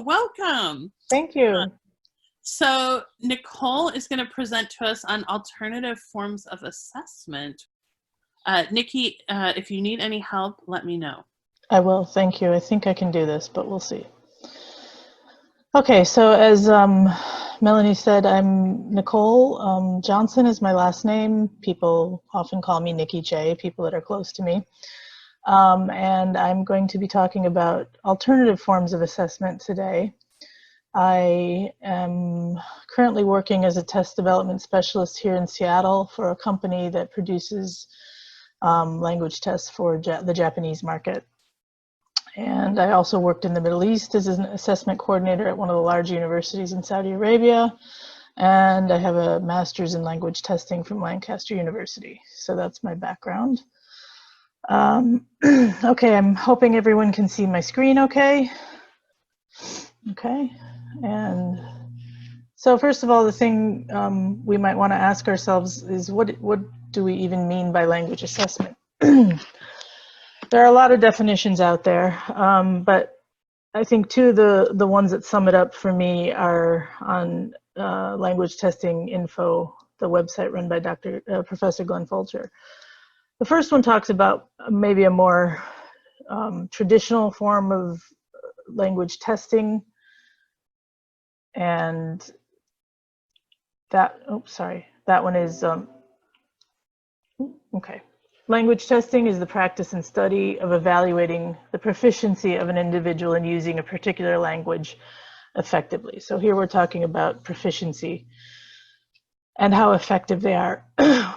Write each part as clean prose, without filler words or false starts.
welcome. Thank you. So Nicole is going to present to us on alternative forms of assessment. Nikki, if you need any help, let me know. I will, thank you. I think I can do this, but we'll see. Okay, so as Melanie said, I'm Nicole. Johnson is my last name. People often call me Nikki J, people that are close to me. And I'm going to be talking about alternative forms of assessment today. I am currently working as a test development specialist here in Seattle for a company that produces language tests for the Japanese market. And I also worked in the Middle East as an assessment coordinator at one of the large universities in Saudi Arabia. And I have a master's in language testing from Lancaster University. So that's my background. Okay, I'm hoping everyone can see my screen okay. Okay, and so first of all, the thing we might want to ask ourselves is what do we even mean by language assessment? There are a lot of definitions out there, but I think two of the ones that sum it up for me are on Language Testing Info, the website run by Professor Glenn Fulcher. The first one talks about maybe a more traditional form of language testing, and that, that one is, okay. Language testing is the practice and study of evaluating the proficiency of an individual in using a particular language effectively. So here we're talking about proficiency and how effective they are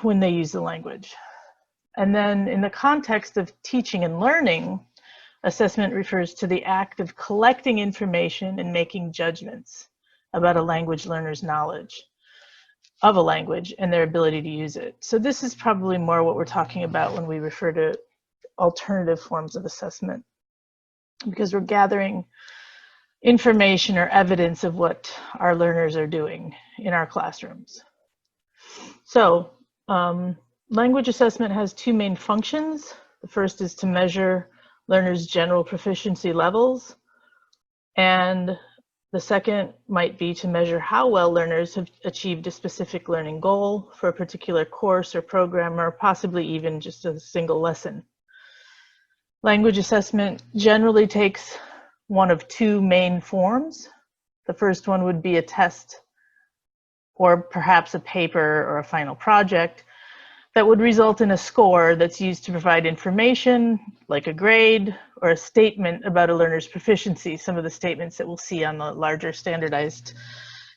when they use the language. And then in the context of teaching and learning, assessment refers to the act of collecting information and making judgments about a language learner's knowledge of a language and their ability to use it. So this is probably more what we're talking about when we refer to alternative forms of assessment, because we're gathering information or evidence of what our learners are doing in our classrooms. So language assessment has two main functions. The first is to measure learners' general proficiency levels, and the second might be to measure how well learners have achieved a specific learning goal for a particular course or program, or possibly even just a single lesson. Language assessment generally takes one of two main forms. The first one would be a test or perhaps a paper or a final project that would result in a score that's used to provide information like a grade or a statement about a learner's proficiency. Some of the statements that we'll see on the larger standardized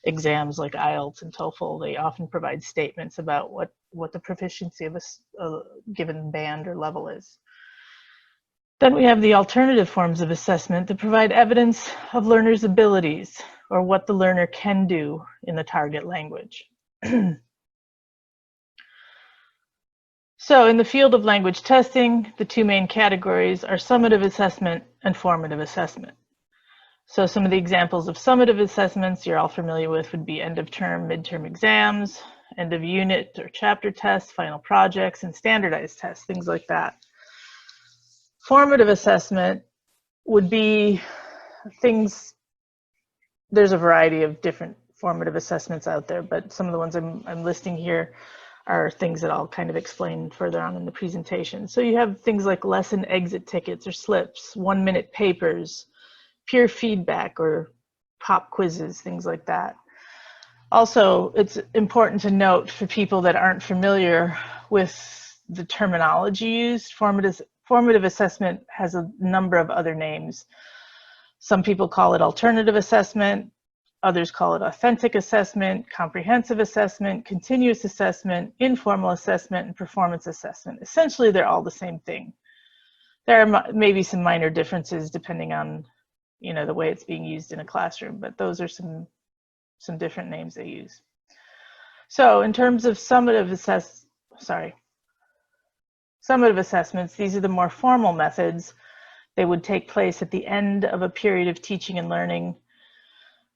exams like IELTS and TOEFL, they often provide statements about what the proficiency of a given band or level is. Then we have the alternative forms of assessment that provide evidence of learners' abilities or what the learner can do in the target language. So in the field of language testing, the two main categories are summative assessment and formative assessment. So some of the examples of summative assessments you're all familiar with would be end of term, midterm exams, end of unit or chapter tests, final projects, and standardized tests, things like that. Formative assessment would be things, there's a variety of different formative assessments out there, but some of the ones I'm listing here are things that I'll kind of explain further on in the presentation. So you have things like lesson exit tickets or slips, 1-minute papers, peer feedback or pop quizzes, things like that. Also, it's important to note for people that aren't familiar with the terminology used, formative assessment has a number of other names. Some people call it alternative assessment. Others call it authentic assessment, comprehensive assessment, continuous assessment, informal assessment, and performance assessment. Essentially, they're all the same thing. There are maybe some minor differences depending on, the way it's being used in a classroom, but those are some different names they use. So in terms of summative assessments, these are the more formal methods. They would take place at the end of a period of teaching and learning,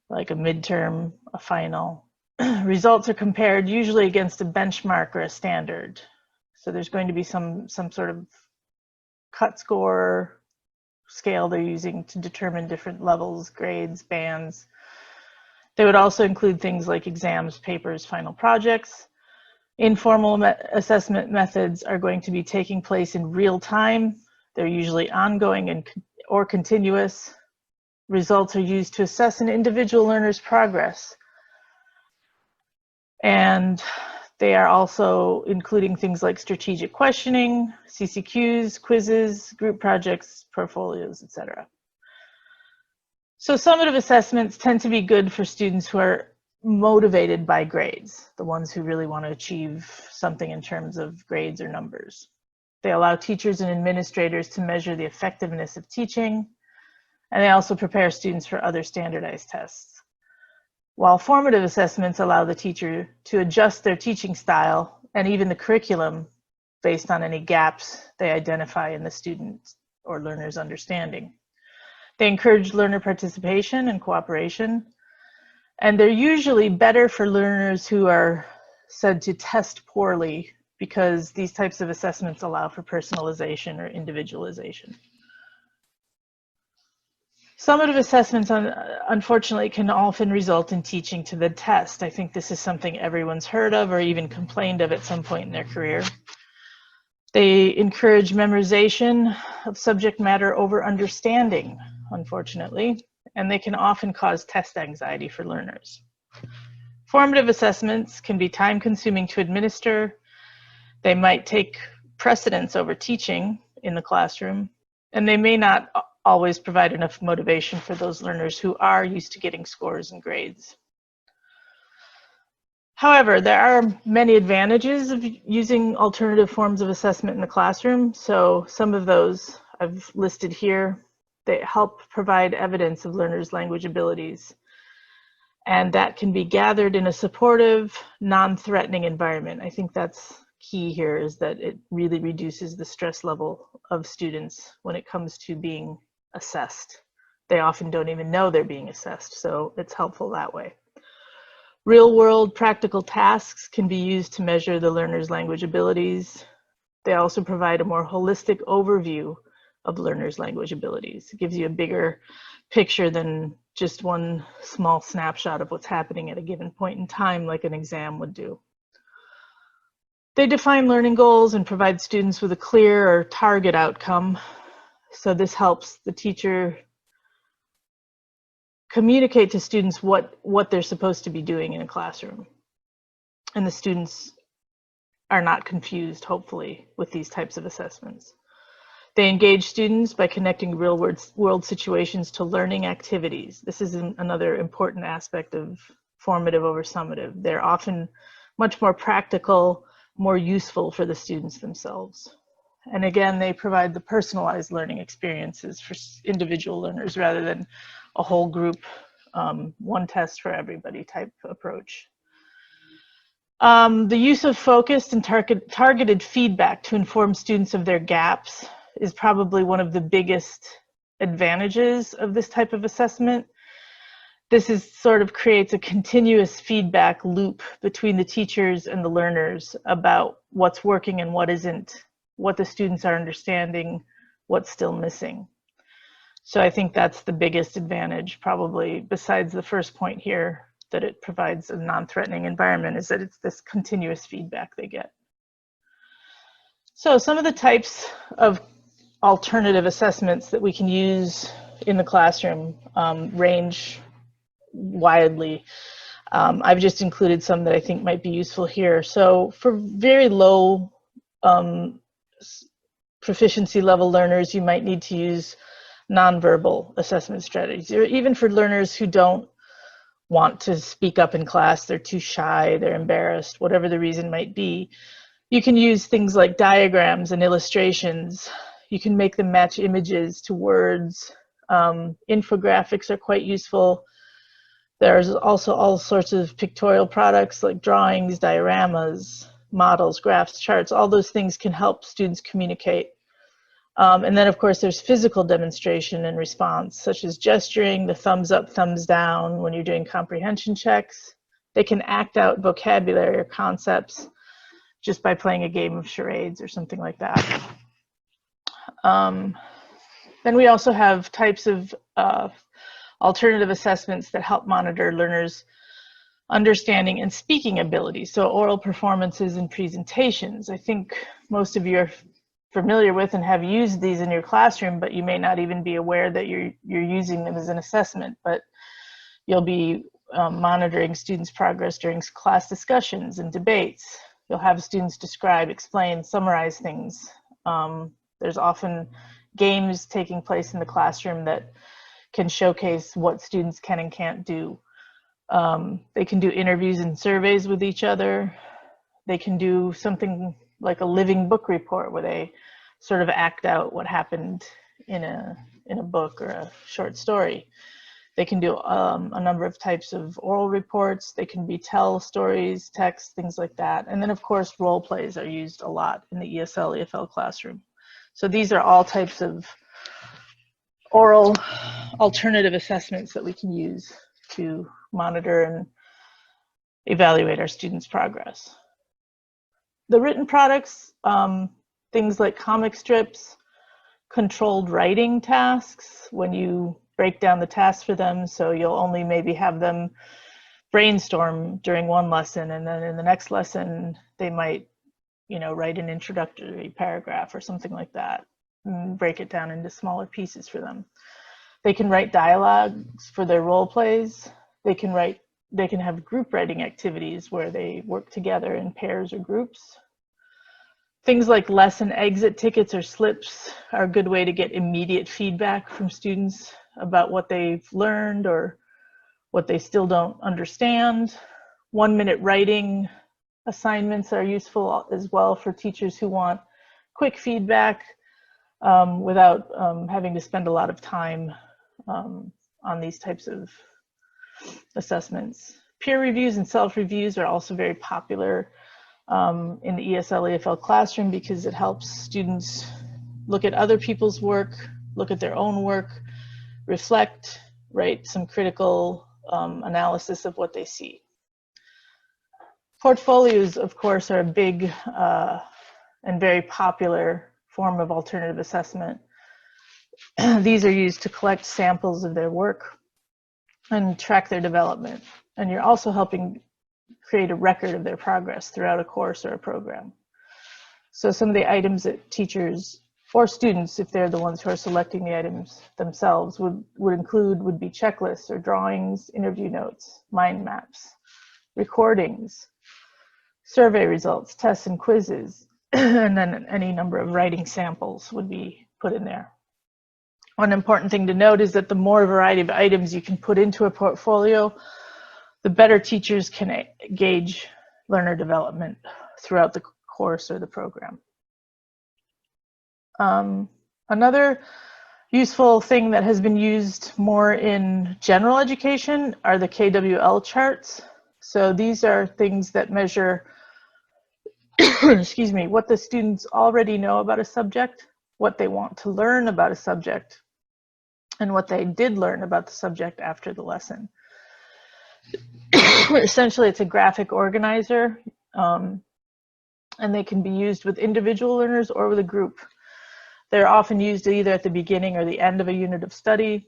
like a midterm, a final. Results are compared usually against a benchmark or a standard. So there's going to be some sort of cut score scale they're using to determine different levels, grades, bands. They would also include things like exams, papers, final projects. Informal assessment methods are going to be taking place in real time. They're usually ongoing or continuous. Results are used to assess an individual learner's progress. And they are also including things like strategic questioning, CCQs, quizzes, group projects, portfolios, etc. So summative assessments tend to be good for students who are motivated by grades, the ones who really want to achieve something in terms of grades or numbers. They allow teachers and administrators to measure the effectiveness of teaching, and they also prepare students for other standardized tests. While formative assessments allow the teacher to adjust their teaching style and even the curriculum based on any gaps they identify in the student or learner's understanding. They encourage learner participation and cooperation, and they're usually better for learners who are said to test poorly because these types of assessments allow for personalization or individualization. Summative assessments, unfortunately, can often result in teaching to the test. I think this is something everyone's heard of or even complained of at some point in their career. They encourage memorization of subject matter over understanding, unfortunately, and they can often cause test anxiety for learners. Formative assessments can be time-consuming to administer. They might take precedence over teaching in the classroom, and they may not always provide enough motivation for those learners who are used to getting scores and grades. However, there are many advantages of using alternative forms of assessment in the classroom. So some of those I've listed here. They help provide evidence of learners' language abilities. And that can be gathered in a supportive, non-threatening environment. I think that's key here, is that it really reduces the stress level of students when it comes to being assessed. They often don't even know they're being assessed, so it's helpful that way. Real-world practical tasks can be used to measure the learner's language abilities. They also provide a more holistic overview of learners' language abilities. It gives you a bigger picture than just one small snapshot of what's happening at a given point in time, like an exam would do. They define learning goals and provide students with a clear or target outcome. So this helps the teacher communicate to students what they're supposed to be doing in a classroom. And the students are not confused, hopefully, with these types of assessments. They engage students by connecting real-world situations to learning activities. This is another important aspect of formative over summative. They're often much more practical, more useful for the students themselves. And again, they provide the personalized learning experiences for individual learners rather than a whole group, one test for everybody type approach. The use of focused and targeted feedback to inform students of their gaps is probably one of the biggest advantages of this type of assessment. This sort of creates a continuous feedback loop between the teachers and the learners about what's working and what isn't, what the students are understanding, what's still missing. So I think that's the biggest advantage, probably, besides the first point here, that it provides a non-threatening environment, is that it's this continuous feedback they get. So some of the types of alternative assessments that we can use in the classroom range widely. I've just included some that I think might be useful here. So for very low proficiency level learners, you might need to use nonverbal assessment strategies, or even for learners who don't want to speak up in class, they're too shy, they're embarrassed, whatever the reason might be. You can use things like diagrams and illustrations. You can make them match images to words. Infographics are quite useful. There's also all sorts of pictorial products like drawings, dioramas, models, graphs, charts. All those things can help students communicate. And then, of course, there's physical demonstration and response, such as gesturing, the thumbs up, thumbs down when you're doing comprehension checks. They can act out vocabulary or concepts just by playing a game of charades or something like that. Then we also have types of alternative assessments that help monitor learners' understanding and speaking abilities, so oral performances and presentations. I think most of you are familiar with and have used these in your classroom, but you may not even be aware that you're using them as an assessment, but you'll be monitoring students' progress during class discussions and debates. You'll have students describe, explain, summarize things. There's often games taking place in the classroom that can showcase what students can and can't do. They can do interviews and surveys with each other. They can do something like a living book report where they sort of act out what happened in a book or a short story. They can do a number of types of oral reports. They can be tell stories, text, things like that. And then of course, role plays are used a lot in the ESL, EFL classroom. So these are all types of oral alternative assessments that we can use to monitor and evaluate our students' progress. The written products, things like comic strips, controlled writing tasks, when you break down the tasks for them, so you'll only maybe have them brainstorm during one lesson, and then in the next lesson they might, you know, write an introductory paragraph or something like that, and break it down into smaller pieces for them. They can write dialogues for their role plays. They can have group writing activities where they work together in pairs or groups. Things like lesson exit tickets or slips are a good way to get immediate feedback from students about what they've learned or what they still don't understand. 1-minute writing assignments are useful as well for teachers who want quick feedback without having to spend a lot of time on these types of assessments. Peer reviews and self-reviews are also very popular in the ESL, EFL classroom because it helps students look at other people's work, look at their own work, reflect, write some critical analysis of what they see. Portfolios, of course, are a big and very popular form of alternative assessment. These are used to collect samples of their work and track their development. And you're also helping create a record of their progress throughout a course or a program. So some of the items that teachers or students, if they're the ones who are selecting the items themselves, would be checklists or drawings, interview notes, mind maps, recordings, survey results, tests and quizzes, and then any number of writing samples would be put in there. One important thing to note is that the more variety of items you can put into a portfolio, the better teachers can gauge learner development throughout the course or the program. Another useful thing that has been used more in general education are the KWL charts. So these are things that measure excuse me, what the students already know about a subject, what they want to learn about a subject, and what they did learn about the subject after the lesson. Essentially, it's a graphic organizer, and they can be used with individual learners or with a group. They're often used either at the beginning or the end of a unit of study.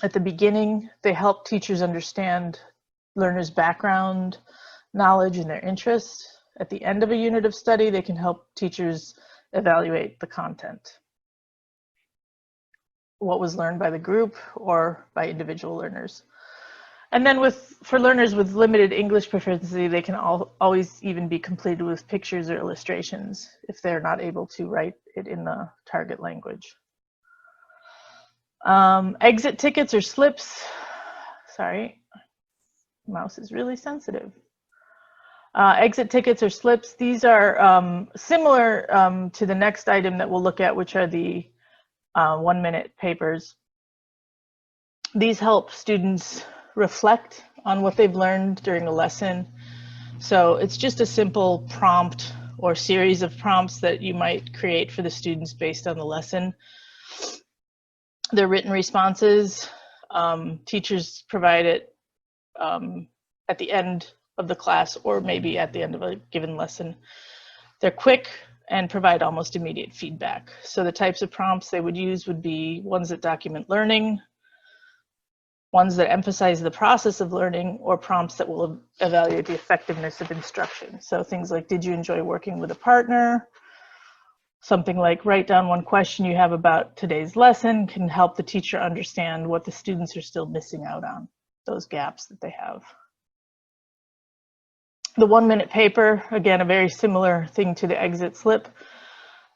At the beginning, they help teachers understand learners' background, knowledge, and their interests. At the end of a unit of study, they can help teachers evaluate the content, what was learned by the group or by individual learners. And then for learners with limited English proficiency, they can always even be completed with pictures or illustrations if they're not able to write it in the target language. Exit tickets or slips, sorry, mouse is really sensitive. Exit tickets or slips, these are similar to the next item that we'll look at, which are the 1-minute papers. These help students reflect on what they've learned during a lesson. So it's just a simple prompt or series of prompts that you might create for the students based on the lesson. They're written responses. Teachers provide it at the end of the class or maybe at the end of a given lesson. They're quick and provide almost immediate feedback. So the types of prompts they would use would be ones that document learning, ones that emphasize the process of learning, or prompts that will evaluate the effectiveness of instruction. So things like, did you enjoy working with a partner? Something like, write down one question you have about today's lesson can help the teacher understand what the students are still missing out on, those gaps that they have. The 1 minute paper, again, a very similar thing to the exit slip.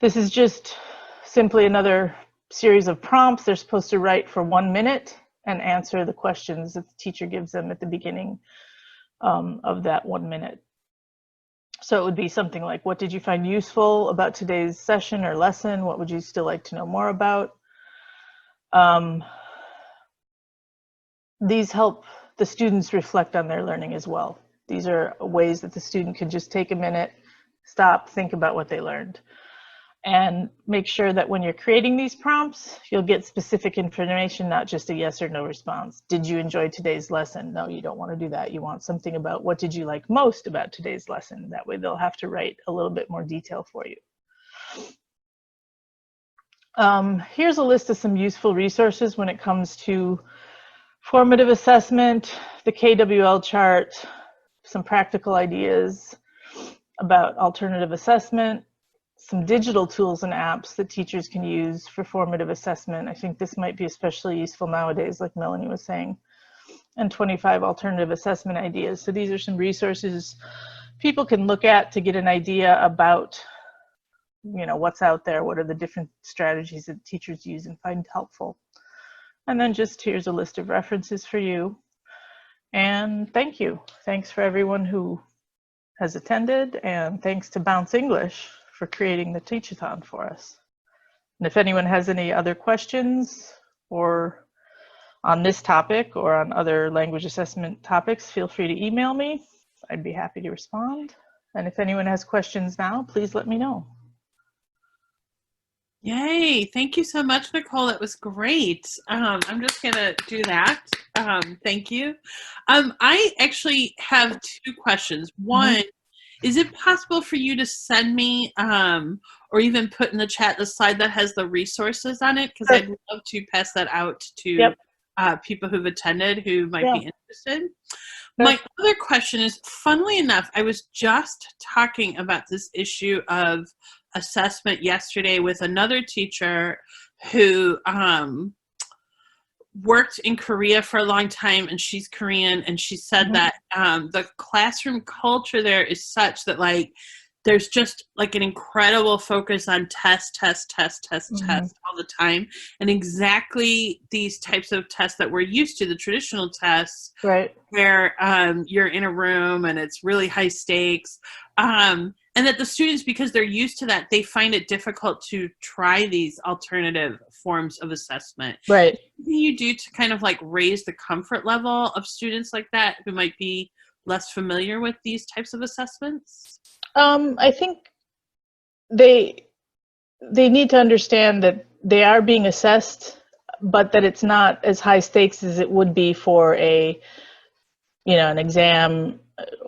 This is just simply another series of prompts. They're supposed to write for 1 minute and answer the questions that the teacher gives them at the beginning of that 1 minute. So it would be something like, what did you find useful about today's session or lesson? What would you still like to know more about? These help the students reflect on their learning as well. These are ways that the student can just take a minute, stop, think about what they learned. And make sure that when you're creating these prompts, you'll get specific information, not just a yes or no response. Did you enjoy today's lesson? No, you don't want to do that. You want something about what did you like most about today's lesson. That way they'll have to write a little bit more detail for you. Here's a list of some useful resources when it comes to formative assessment, the KWL chart, some practical ideas about alternative assessment, some digital tools and apps that teachers can use for formative assessment. I think this might be especially useful nowadays, like Melanie was saying, and 25 alternative assessment ideas. So these are some resources people can look at to get an idea about, you know, what's out there, what are the different strategies that teachers use and find helpful. And then just here's a list of references for you. And thank you. Thanks for everyone who has attended, and thanks to Bounce English for creating the Teach-a-thon for us. And if anyone has any other questions or on this topic or on other language assessment topics, feel free to email me. I'd be happy to respond. And if anyone has questions now, please let me know. Yay, thank you so much, Nicole. That was great. I'm just gonna do that. Thank you. I actually have two questions. One, is it possible for you to send me or even put in the chat the slide that has the resources on it? Because I'd love to pass that out to people who've attended who might be interested. My other question is, funnily enough, I was just talking about this issue of assessment yesterday with another teacher who worked in Korea for a long time, and she's Korean, and she said that the classroom culture there is such that like there's just like an incredible focus on test all the time, and exactly these types of tests that we're used to, the traditional tests, where you're in a room and it's really high stakes, and that the students, because they're used to that, they find it difficult to try these alternative forms of assessment. What do you do to kind of like raise the comfort level of students like that who might be less familiar with these types of assessments? I think they need to understand that they are being assessed, but that it's not as high stakes as it would be for a, you know, an exam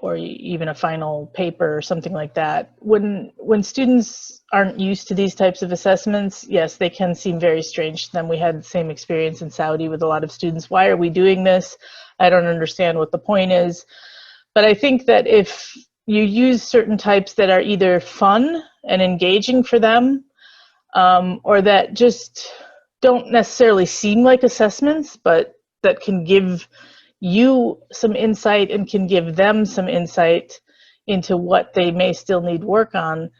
or even a final paper or something like that. When students aren't used to these types of assessments, yes, they can seem very strange to them. We had the same experience in Saudi with a lot of students. Why are we doing this? I don't understand what the point is. But I think that if you use certain types that are either fun and engaging for them, or that just don't necessarily seem like assessments, but that can give you some insight and can give them some insight into what they may still need work on,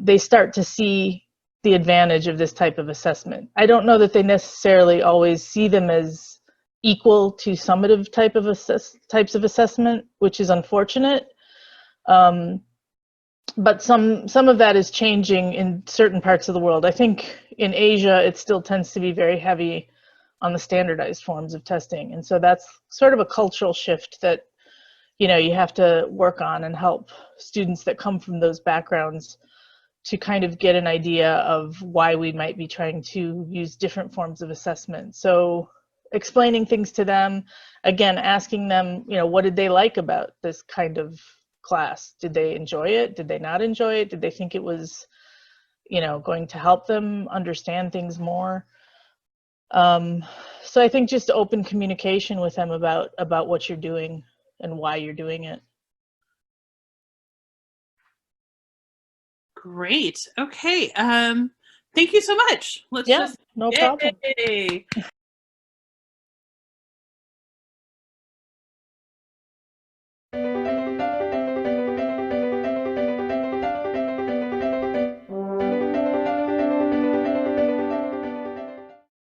they start to see the advantage of this type of assessment. I don't know that they necessarily always see them as equal to summative types of assessment, which is unfortunate. But some of that is changing in certain parts of the world. I think in Asia, it still tends to be very heavy on the standardized forms of testing. And so that's sort of a cultural shift that, you know, you have to work on and help students that come from those backgrounds to kind of get an idea of why we might be trying to use different forms of assessment. So explaining things to them, again, asking them, you know, what did they like about this kind of class? Did they enjoy it? Did they not enjoy it? Did they think it was, going to help them understand things more? So I think just open communication with them about what you're doing and why you're doing it. Great. Okay. Thank you so much. No problem. Yay.